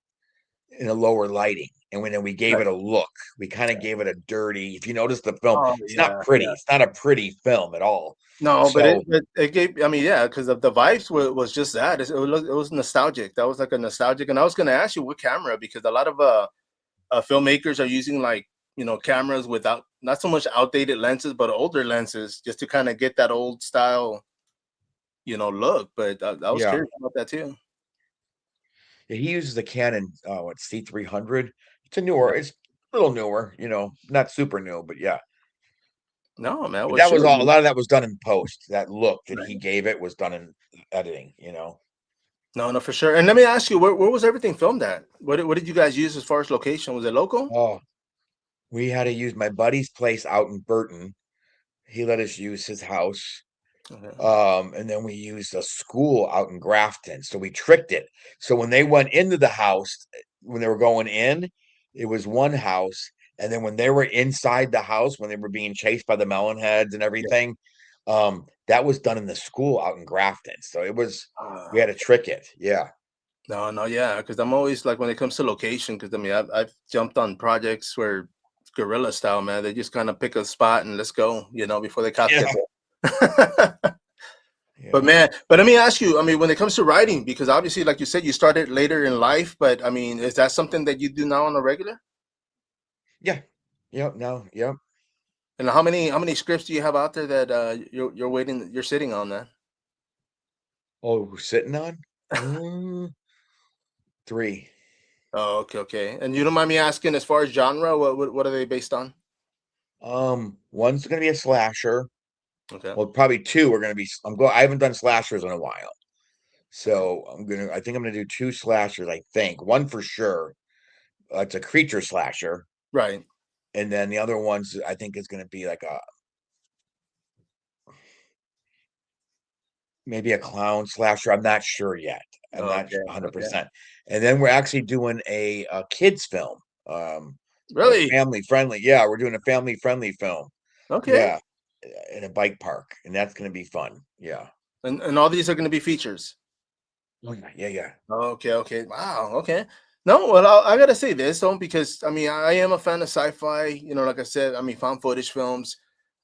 in a lower lighting, and then we gave Right. it a look. We kind of gave it a dirty. If you notice the film, Oh it's not yeah, pretty. yeah. It's not a pretty film at all. No, but So it gave. I mean, yeah, because of the vibes was just that. It was nostalgic. That was like a nostalgic. And I was gonna ask you what camera because a lot of filmmakers are using like cameras without not so much outdated lenses, but older lenses just to kind of get that old style look. But I was yeah, curious about that too. he uses the Canon what C300. It's a Yeah. newer. It's a little newer. Not super new, but yeah. No, man. But Well, that was sure. all. A lot of that was done in post. That look that he Right. gave it was done in editing. No, no, for sure. And let me ask you, where was everything filmed at? What did you guys use as far as location? Was it local? Oh, we had to use my buddy's place out in Burton. He let us use his house. Okay. And then we used a school out in Grafton. So we tricked it. So when they went into the house, when they were going in, it was one house. And then when they were inside the house, when they were being chased by the Melon Heads and Yeah. everything, that was done in the school out in Grafton. So we had to Okay. trick it. Yeah. No, no, yeah, because I'm always like when it comes to location, because I mean I've jumped on projects where guerrilla style, man. They just kind of pick a spot and let's go, before the cops get Yeah. there. But Yeah. man, but let me ask you, I mean, when it comes to writing, because obviously, like you said, you started later in life, but I mean, is that something that you do now on a regular? Yeah. Yep. No. Yep. And how many scripts do you have out there that you're sitting on that? Oh, sitting on? Mm, three. Oh, okay, okay. And you don't mind me asking, as far as genre, what are they based on? One's gonna be a slasher. Okay, Well, probably two are gonna be. I haven't done slashers in a while, okay, so I think I'm gonna do two slashers. I think one for sure. It's a creature slasher, right. and then the other ones I think is gonna be like a maybe a clown slasher. I'm not sure yet. I'm not Okay, okay. 100%. And then we're actually doing a kids film, um, a Really? family friendly. Yeah, we're doing a family friendly film. Okay. Yeah, in a bike park, and that's gonna be fun. Yeah. And all these are going to be features. Oh, yeah, yeah, yeah. Okay, okay. Wow, okay. No, well, I gotta say this though, because I mean, I am a fan of sci-fi. Like I said, I mean, found footage films.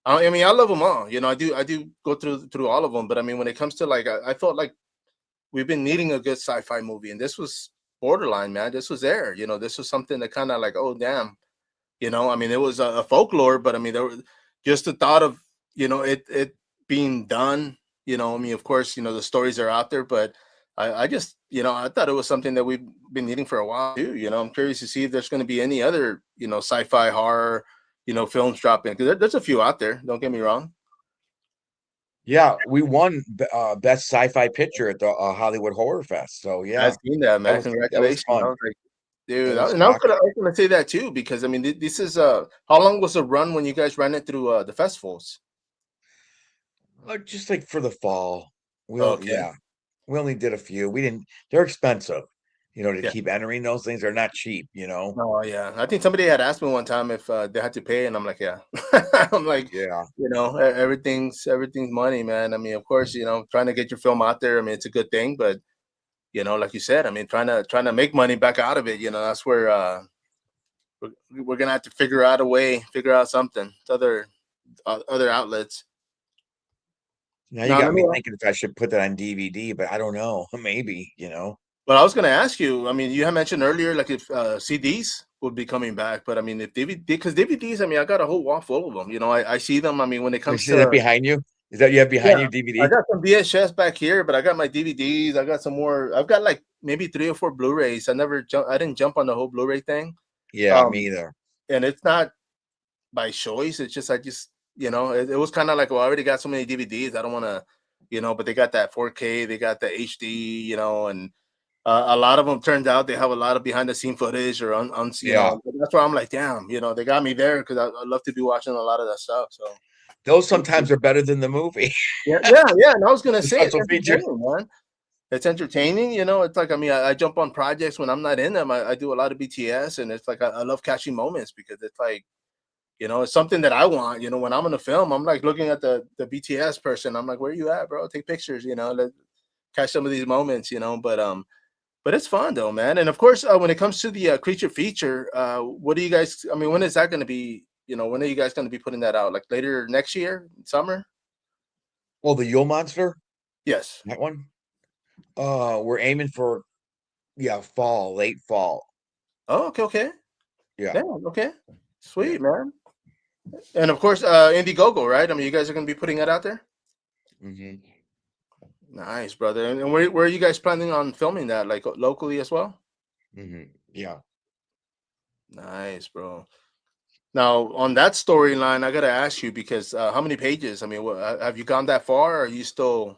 I mean, I love them all. I do go through all of them. But I mean, when it comes to like, I felt like we've been needing a good sci-fi movie, and this was borderline, man. This was there. This was something that kind of like, oh damn. I mean, it was a folklore, but I mean, there was just the thought of it being done. I mean, of course, the stories are out there, but I just I thought it was something that we've been needing for a while too. I'm curious to see if there's going to be any other sci-fi horror films dropping because there's a few out there. Don't get me wrong. Yeah, we won best sci-fi picture at the Hollywood Horror Fest. So I've yeah, seen that, that man. was Congratulations. I fun. was like, dude, It was and I shocking. was gonna say that too because I mean, this is how long was the run when you guys ran it through the festivals? Just like for the fall. Okay. Yeah, we only did a few. We didn't. They're expensive, to Yeah. keep entering those things. They're not cheap. No, yeah. I think somebody had asked me one time if they had to pay, and I'm like, yeah. I'm like, Yeah, everything's money, man. I mean, of course, trying to get your film out there. I mean, it's a good thing, but like you said, I mean, trying to make money back out of it. That's where we're gonna have to figure out something. Other outlets. now you Now, let got me. me thinking if I should put that on DVD, but I don't know. Maybe. But I was gonna ask you. I mean, you had mentioned earlier, like if CDs would be coming back, but I mean, if DVD, because DVDs, I mean, I got a whole wall full of them. I see them. I mean, when it Is comes that to behind you? Is that you have yeah, behind you I DVD? got some VHS back here, but I got my DVDs. I got some more. I've got like maybe 3 or 4 Blu-rays. I didn't jump on the whole Blu-ray thing. Yeah, me Um, either. and it's not by choice. It's just it was kind of like, well, I already got so many DVDs. I don't want to, but they got that 4K, they got the HD, and a lot of them turned out they have a lot of behind the scene footage or Yeah, that's why I'm like, damn, they got me there because I love to be watching a lot of that stuff. So those sometimes are better than the movie, yeah, yeah, yeah. And I was gonna the say it's special features. entertaining, man. It's entertaining. It's like I mean, I jump on projects when I'm not in them. I do a lot of BTS, and it's like I love catching moments because it's like it's something that I want. When I'm in a film, I'm like looking at the BTS person. I'm like, where you at, bro? Take pictures. Let's catch some of these moments. But But it's fun though, man. And of course, when it comes to the creature feature, what do you guys? I mean, when is that going to be? When are you guys going to be putting that out? Like later next year, summer? Well, the Yule Monster, Yes. that one. We're aiming for, yeah, fall, late fall. Oh, okay, okay. Yeah, Yeah, okay. yeah. Sweet, man. And of course, Indiegogo, right? I mean, you guys are going to be putting it out there. Hmm. Nice, brother. And where are you guys planning on filming that? Like locally as well? Hmm. Yeah. Nice, bro. Now, on that storyline, I gotta ask you because how many pages? I mean, have you gone that far? Or are you still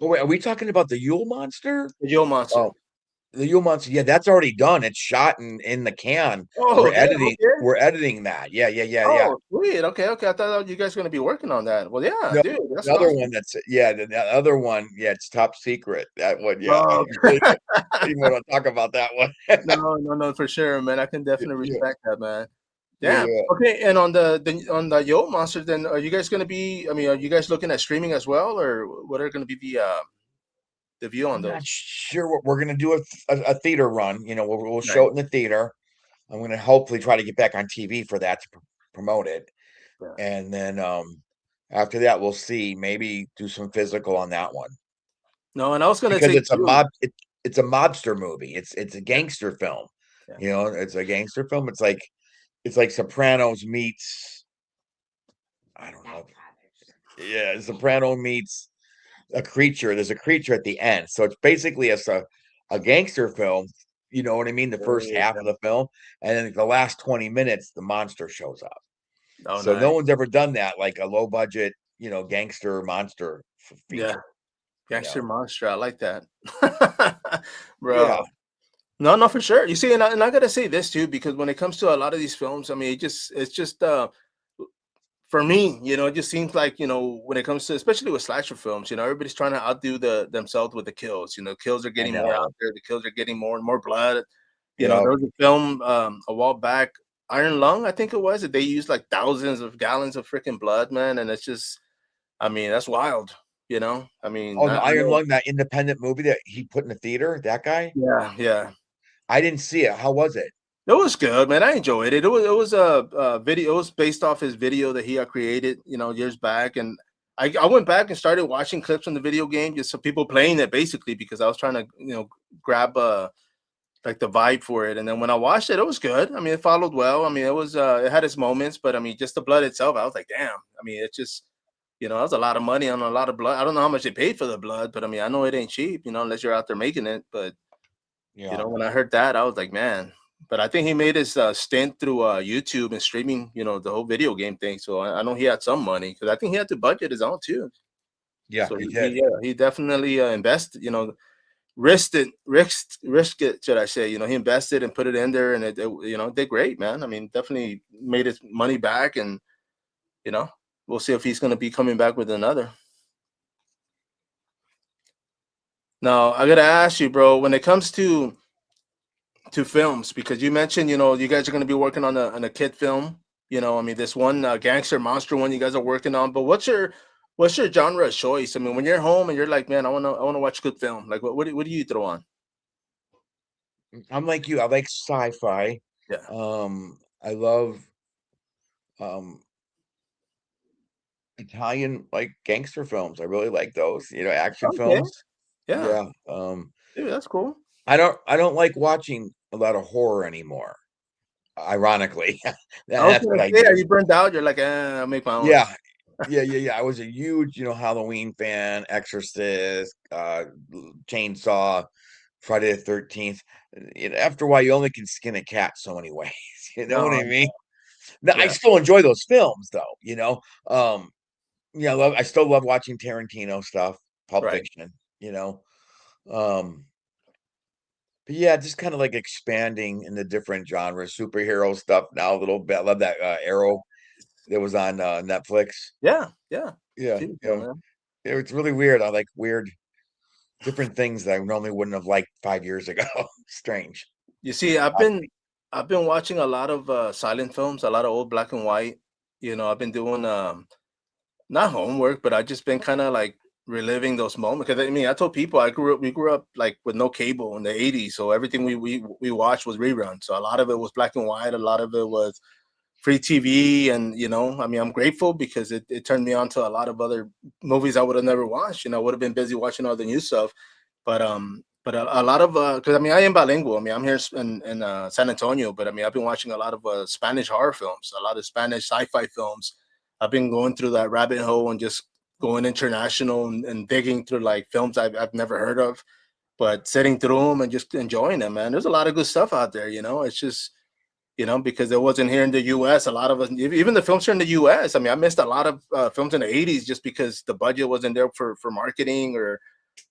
Oh wait, are we talking about the Yule Monster? Yo Monster? Oh, the Yule Monster. Yeah, that's already done. It's shot in the can. Oh, We're damn. editing. Okay. We're editing that. Yeah, yeah, yeah, yeah. Oh, sweet. Okay, okay. I thought you guys were gonna be working on that. Well, yeah, No, dude, that's the other one awesome. that's yeah, the other one, yeah, it's top secret. That one, yeah. Oh, You didn't want to talk about that one. no, no, no, for sure, man. I can definitely Yeah, respect that, man. yeah, Damn. yeah. Okay, and on the Yo Monster, then are you guys gonna be? I mean, are you guys looking at streaming as well, or what are gonna be the view on I'm not those? sure what we're gonna do a theater run. We'll show Right. it in the theater. I'm gonna hopefully try to get back on TV for that to promote it, Yeah. and then after that we'll see. Maybe do some physical on that one No, and I was gonna because say it's a too. it's a mobster movie. It's a Yeah, gangster film. yeah. It's a gangster film. It's like Sopranos meets, I don't know. Yeah, Soprano meets a creature. There's a creature at the end. So it's basically a gangster film. You know what I mean? The first Great, half yeah. of the film. And then the last 20 minutes, the monster shows up. Oh, So no nice. one's ever done that, like a low budget, gangster monster Yeah, feature, you Gangster know? Monster. I like that, Yeah. bro. No, no, for sure. You see, and I gotta say this too, because when it comes to a lot of these films, I mean, it's just for me, it just seems like when it comes to especially with slasher films, everybody's trying to outdo themselves with the kills. Kills are I getting more out know. there. The kills are getting more and more blood. Yeah. There was a film a while back, Iron Lung, I think it was. That they used like thousands of gallons of freaking blood, man, and it's just, I mean, that's wild. I mean, Oh, I the Iron know. Lung, that independent movie that he put in the theater, that guy? Yeah, yeah. I didn't see it. How was it? It was good, man. I enjoyed it. It was a video. It was based off his video that he had created, years back. And I went back and started watching clips from the video game, just so people playing it basically because I was trying to grab like the vibe for it. And then when I watched it, it was good. I mean, it followed well. I mean, it had its moments, but I mean, just the blood itself, I was like, damn. I mean, it's just that was a lot of money on a lot of blood. I don't know how much they paid for the blood, but I mean, I know it ain't cheap, unless you're out there making it. But Yeah. when I heard that, I was like, man. But I think he made his stint through YouTube and streaming, the whole video game thing. So I know he had some money because I think he had to budget his own too. Yeah, So he he did. yeah, he definitely invested, risked it, should I say? He invested and put it in there, and it did great, man. I mean, definitely made his money back, and you know, we'll see if he's going to be coming back with another. Now, I gotta ask you, bro, when it comes to films, because you mentioned, you guys are going to be working on a kid film. I mean, this one gangster monster one you guys are working on. But what's your genre of choice? I mean, when you're home and you're like, man, I wanna watch good film. Like, what do you throw on? I'm like you. I like sci-fi. Yeah. I love um Italian like gangster films. I really like those, action Okay. films. Yeah. Yeah. Dude, that's cool. I don't like watching a lot of horror anymore. Ironically. I was That's what gonna I say, are do. you burned out? You're like, I'll make my own. Yeah. Yeah, yeah, yeah. I was a huge, Halloween fan, Exorcist, Chainsaw, Friday the 13th. After a while, you only can skin a cat so many ways. You know what No, I mean? Now, I yeah, still enjoy those films, though. Yeah, I still love watching Tarantino stuff, Pulp right. Fiction, you know. Um, but yeah, just kind of like expanding in the different genres, superhero stuff now a little bit. I love that Arrow that was on Netflix. Yeah, yeah. Yeah, TV show, yeah. man. It's really weird. I like weird different things that I normally wouldn't have liked 5 years ago. Strange. You see, I've Uh, been I've been watching a lot of silent films, a lot of old black and white. I've been doing not homework, but I just been kind of like reliving those moments. Because I mean, I told people we grew up like with no cable in the '80s, so everything we watched was rerun. So a lot of it was black and white, a lot of it was free TV, and I mean, I'm grateful because it turned me on to a lot of other movies I would have never watched. I would have been busy watching all the new stuff, but a lot of because I mean I am bilingual. I mean I'm here in San Antonio, but I mean I've been watching a lot of Spanish horror films, a lot of Spanish sci-fi films. I've been going through that rabbit hole and just going international and digging through like films I've never heard of, but sitting through them and just enjoying them. Man, there's a lot of good stuff out there. It's just because it wasn't here in the U.S. A lot of us, even the films here in the U.S. I mean, I missed a lot of films in the '80s just because the budget wasn't there for marketing or,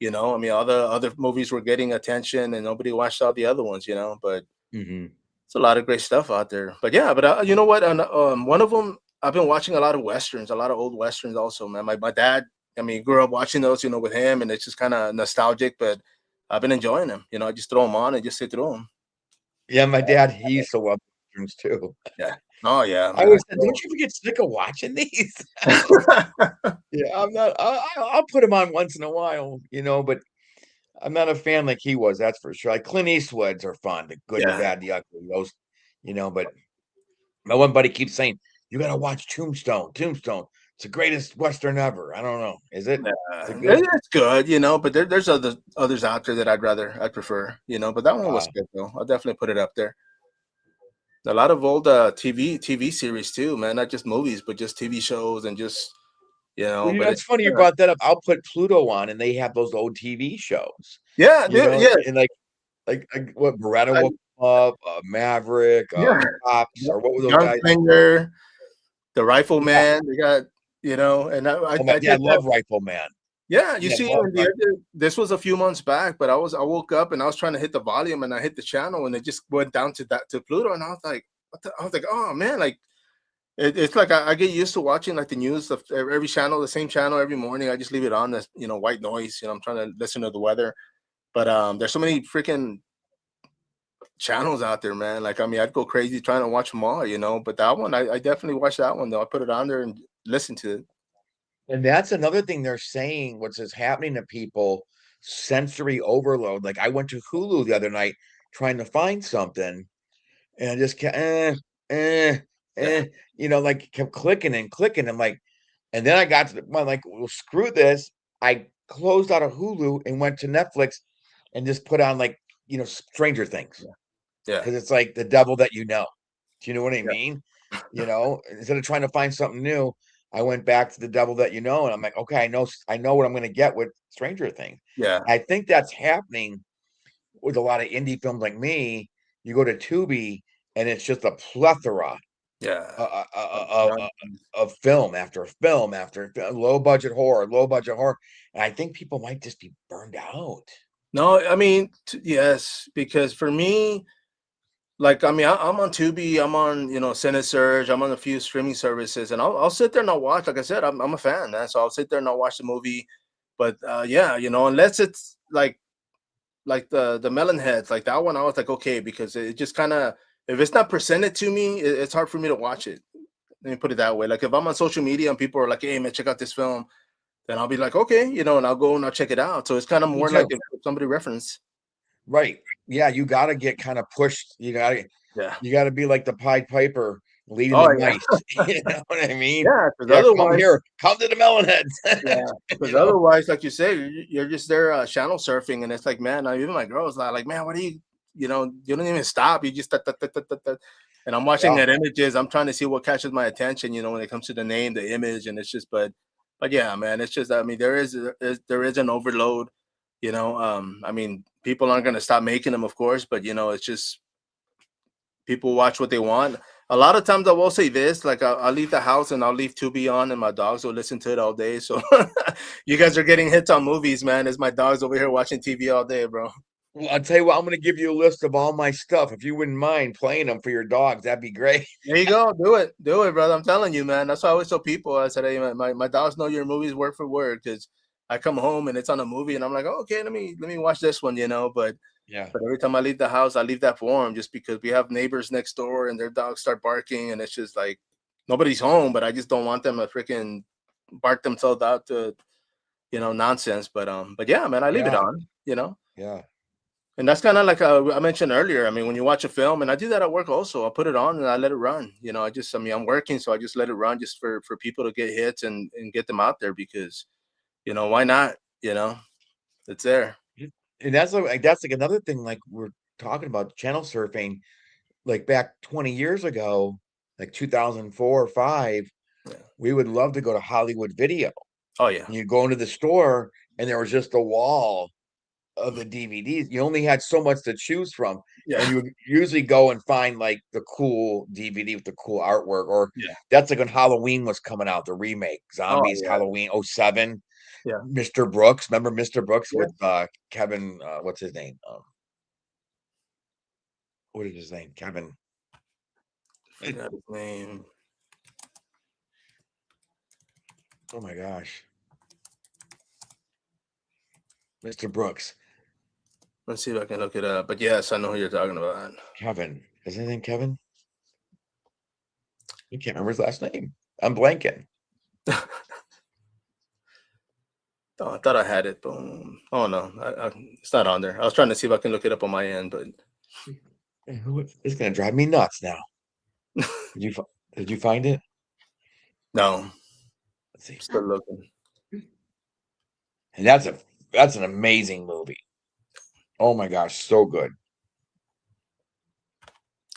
I mean, all the other movies were getting attention and nobody watched all the other ones. But Hmm. it's a lot of great stuff out there. But yeah, but you know what? One of them, I've been watching a lot of westerns, a lot of old westerns also. Man, my dad, I mean, grew up watching those, with him, and it's just kind of nostalgic. But I've been enjoying them. I just throw them on and just sit through them. Yeah, my dad, he used to love westerns too. Yeah. Oh yeah, I man. always said, "Don't you ever get sick of watching these?" Yeah, I'm not. I'll put them on once in a while, but I'm not a fan like he was. That's for sure. Like Clint Eastwood's are fun, the good, the Yeah. bad, the ugly. Those, But my one buddy keeps saying, "You got to watch Tombstone. Tombstone. It's the greatest western ever." I don't know. Is it? Is it good? It's good, but there's others out there that I'd prefer, but that one was Uh, good though. I'll definitely put it up there. A lot of old TV series too, man. Not just movies, but just TV shows and just well, but it's it's funny you brought that up. I'll put Pluto on, and they have those old TV shows. yeah, dude, yeah, And like what Beretta I, woke up, Maverick, yeah. Cops, or what were those guys? Gunslinger, the Yeah. Rifleman. They got and Oh my, I yeah, I did that. love Rifleman. Yeah, you Yeah, see, love this was a few months back, but I woke up and I was trying to hit the volume and I hit the channel and it just went down to Pluto and I was like, I was like, oh man, like it's like I get used to watching like the news of every channel, the same channel every morning. I just leave it on as white noise. I'm trying to listen to the weather, but there's so many freaking channels out there, man. Like I mean, I'd go crazy trying to watch them all, But that one, I definitely watched that one though. I put it on there and listen to it. And that's another thing they're saying, what's is happening to people, sensory overload. Like I went to Hulu the other night trying to find something, and I just kept, eh, Yeah, like kept clicking and clicking. And like, and then I got to the point like, well, screw this. I closed out of Hulu and went to Netflix and just put on like, Stranger Things, yeah, yeah, because it's like the devil that you know. Do you know what I yeah, mean? Instead of trying to find something new, I went back to the devil that you know, and I'm like, okay, I know what I'm going to get with Stranger Things. yeah, I think that's happening with a lot of indie films like me. You go to Tubi, and it's just a plethora yeah. of film after film after low budget horror, and I think people might just be burned out. No, I mean, yes, because for me, like, I mean, I'm on Tubi, I'm on, Cinesurge, I'm on a few streaming services, and I'll sit there and I'll watch. Like I said, I'm a fan, man, so I'll sit there and I'll watch the movie. But yeah, unless it's like the Melon Heads, like that one, I was like, okay, because it just kind of, if it's not presented to me, it's hard for me to watch it. Let me put it that way. Like if I'm on social media and people are like, hey man, check out this film, then I'll be like, okay, and I'll go and I'll check it out. So it's kind of Me more like too. if somebody reference. Right. Yeah, you got to get kind of pushed. Yeah. You got to be like the Pied Piper leading Oh the yeah. mice. You know what I mean? Yeah, because Yeah, come otherwise, here, come to the melon heads. yeah, because you know? otherwise, like you say, you're just there channel surfing, and it's like, man, even my girls like, man, what are you, you don't even stop. You just, and I'm watching Yeah. at images. I'm trying to see what catches my attention, when it comes to the name, the image, and it's just, but yeah, man, it's just, I mean, there is an overload, I mean, people aren't gonna stop making them, of course, but it's just people watch what they want. A lot of times I will say this, like I'll leave the house and I'll leave Tubi on and my dogs will listen to it all day. So you guys are getting hits on movies, man. It's my dogs over here watching TV all day, bro. Well, I'll tell you what, I'm going to give you a list of all my stuff. If you wouldn't mind playing them for your dogs, that'd be great. There you go. Do it, brother. I'm telling you, man. That's why I always tell people. I said, hey, my dogs know your movies word for word because I come home and it's on a movie and I'm like, oh, okay, let me watch this one, Yeah. But every time I leave the house, I leave that for them just because we have neighbors next door and their dogs start barking and it's just like nobody's home, but I just don't want them to freaking bark themselves out to, nonsense. But yeah, man, I leave it Yeah, on. yeah. And that's kind of like I mentioned earlier. I mean, when you watch a film, and I do that at work also, I'll put it on and I let it run. I mean, I'm working, so I just let it run just for people to get hits and get them out there because, why not? It's there. And that's like another thing. Like we're talking about channel surfing. Like back 20 years ago, like 2004 or five, Yeah. we would love to go to Hollywood Video. Oh yeah. And you'd go into the store, and there was just a wall of the DVDs. You only had so much to choose from, Yeah. and you would usually go and find like the cool DVD with the cool artwork. Or Yeah. that's like when Halloween was coming out, the remake, Oh Zombies yeah. Halloween '07. Yeah. Mr. Brooks, remember Mr. Brooks Yeah. with Kevin? What's his name? What is his name? Kevin. Forgot his name. Oh my gosh, Mr. Brooks. Let's see if I can look it up. But yes, I know who you're talking about. Kevin. Is his name Kevin? I can't remember his last name. I'm blanking. Oh, I thought I had it. Boom. Oh no, it's not on there. I was trying to see if I can look it up on my end, but It's gonna drive me nuts now. Did you did you find it? no, Let's see. still looking. And that's an amazing movie. Oh my gosh, so good.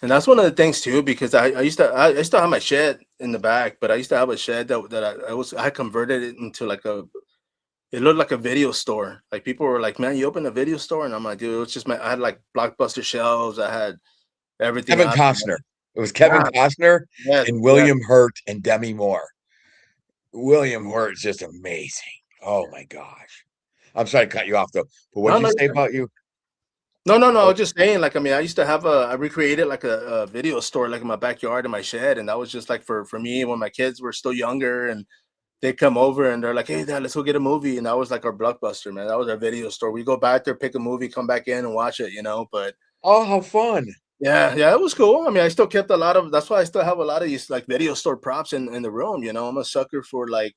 And that's one of the things too, because I used to have my shed in the back, but I used to have a shed that I converted it into like it looked like a video store. Like people were like, "Man, you open a video store?" And I'm like, "Dude, it was just I had like blockbuster shelves. I had everything Kevin out there." Costner. It was Kevin Yeah, Costner yes, and yes. William Hurt and Demi Moore. William Hurt is just amazing. Oh my gosh. I'm sorry to cut you off though. But what No, did you no, say about you? no, no, no. I Oh, was just saying, like, I mean, I recreated like a video store, like in my backyard in my shed, and that was just like for me when my kids were still younger, and they come over and they're like, "Hey, Dad, let's go get a movie," and that was like our blockbuster, man. That was our video store. We go back there, pick a movie, come back in and watch it. But oh, how fun. yeah, yeah, it was cool. I mean, I still kept a lot of. That's why I still have a lot of these like video store props in the room. I'm a sucker for like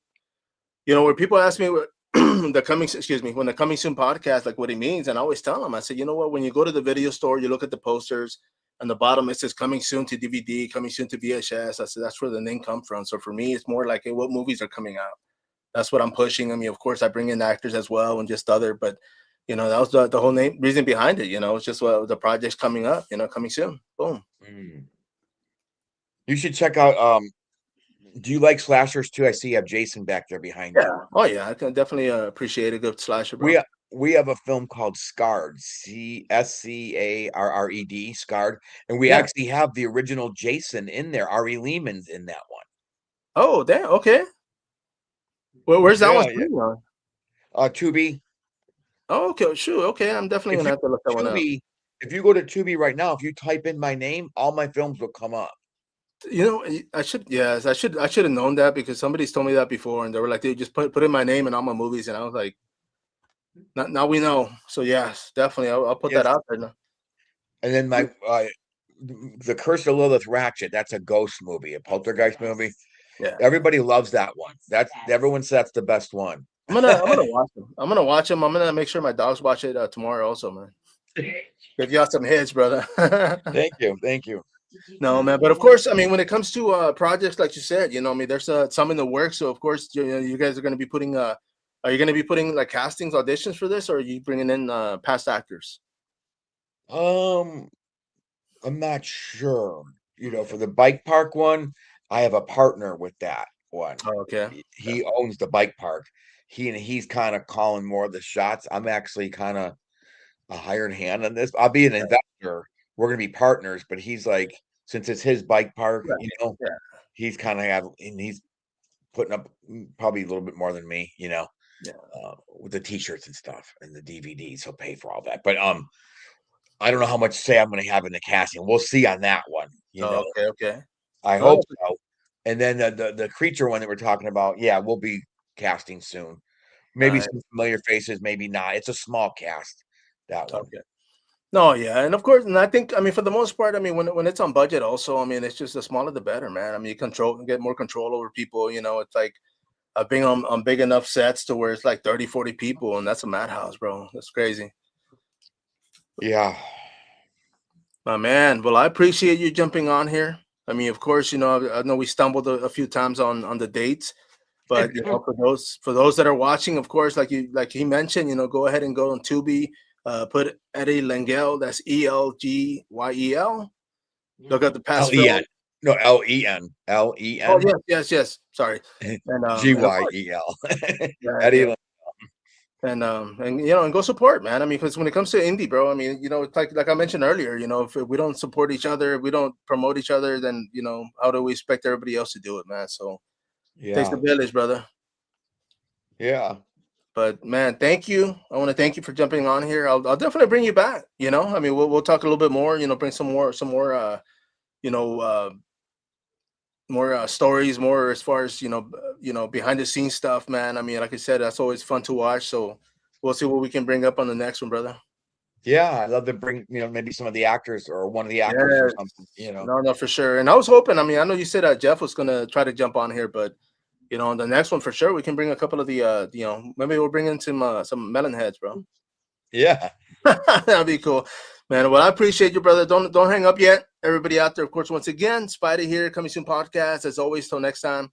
where people ask me what when the coming soon podcast, like what it means. And I always tell them, I said, you know what, when you go to the video store, you look at the posters and the bottom, it says coming soon to DVD, coming soon to VHS. I said, that's where the name comes from. So for me, it's more like, hey, what movies are coming out? That's what I'm pushing. I mean, of course, I bring in actors as well and just other, but that was the whole name reason behind it. It's just what the project's coming up, coming soon. Boom. Mm. You should check out do you like slashers too? I see you have Jason back there behind you. Yeah. Oh yeah. I can definitely appreciate a good slasher, bro. We we have a film called Scarred, Scarred, Scarred, and we Yeah. actually have the original Jason in there. Ari Lehman's in that one. Oh, damn. Okay. Well, where's that one Yeah, yeah. streaming on? Tubi. Oh, okay. Sure. Okay. I'm definitely If gonna you have to look that one up. Tubi, if you go to Tubi right now, if you type in my name, all my films will come up. I should. Yes, I should. I should have known that because somebody's told me that before, and they were like, "Dude, just put in my name and all my movies," and I was like, Now we know." So yes, definitely, I'll put that Yes, out there now. and then my the Curse of Lilith Ratchet. That's a ghost movie, a poltergeist movie. Yeah. Everybody loves that one. That's everyone says that's the best one. I'm gonna watch them. I'm gonna watch them. I'm gonna make sure my dogs watch it tomorrow also, man. Give y'all some hits, brother. Thank you, thank you. No, man. But of course, I mean, when it comes to projects, like you said, I mean, there's some in the works. So of course, you guys are going to be putting. Are you going to be putting like castings, auditions for this, or are you bringing in past actors? Um, I'm not sure. For the bike park one, I have a partner with that one. Oh, okay. Yeah. He owns the bike park. He's kind of calling more of the shots. I'm actually kind of a hired hand on this. I'll be an investor. We're gonna be partners, but he's like, since it's his bike park, Right. Yeah. he's kind of and he's putting up probably a little bit more than me, Yeah. with the t-shirts and stuff and the DVDs. He'll pay for all that. But I don't know how much say I'm gonna have in the casting. We'll see on that one, Oh, okay. Okay. I No. hope so. And then the creature one that we're talking about, yeah, we'll be casting soon. Maybe Nice. some familiar faces, maybe not. It's a small cast, that one. Okay. No, yeah, and of course, and I think, I mean, for the most part, I mean, when it's on budget, also, I mean, it's just the smaller the better, man. I mean, you get more control over people. It's like, I've been on big enough sets to where it's like 30, 40 people, and that's a madhouse, bro. That's crazy. Yeah. My man. Well, I appreciate you jumping on here. I mean, of course, I know we stumbled a few times on the dates, but for those that are watching, of course, like he mentioned, go ahead and go on Tubi, put Eddie Lengyel, that's Elgyel. Look at the past film. L-E-N. No, L-E-N. Oh, L-E-N. yes. Sorry. And of course, G-Y-E-L. yeah. Eddie. And go support, man. I mean, because when it comes to indie, bro, I mean, it's like I mentioned earlier, if we don't support each other, if we don't promote each other, then how do we expect everybody else to do it, man? So it takes a Yeah. village, brother. Yeah. But man, thank you. I want to thank you for jumping on here. I'll definitely bring you back. I mean, we'll talk a little bit more. Bring some more you know more stories, more as far as behind the scenes stuff, man. I mean, like I said, that's always fun to watch. So we'll see what we can bring up on the next one, brother. Yeah, I'd love to bring, maybe some of the actors or one of the actors or something. No, for sure. And I was hoping, I mean, I know you said Jeff was gonna try to jump on here, but on the next one for sure, we can bring a couple of the maybe we'll bring in some Melon Heads, bro. Yeah. That'd be cool, man. Well, I appreciate you, brother. Don't hang up yet. Everybody out there, of course, once again, Spider here, Coming Soon Podcast. As always, till next time.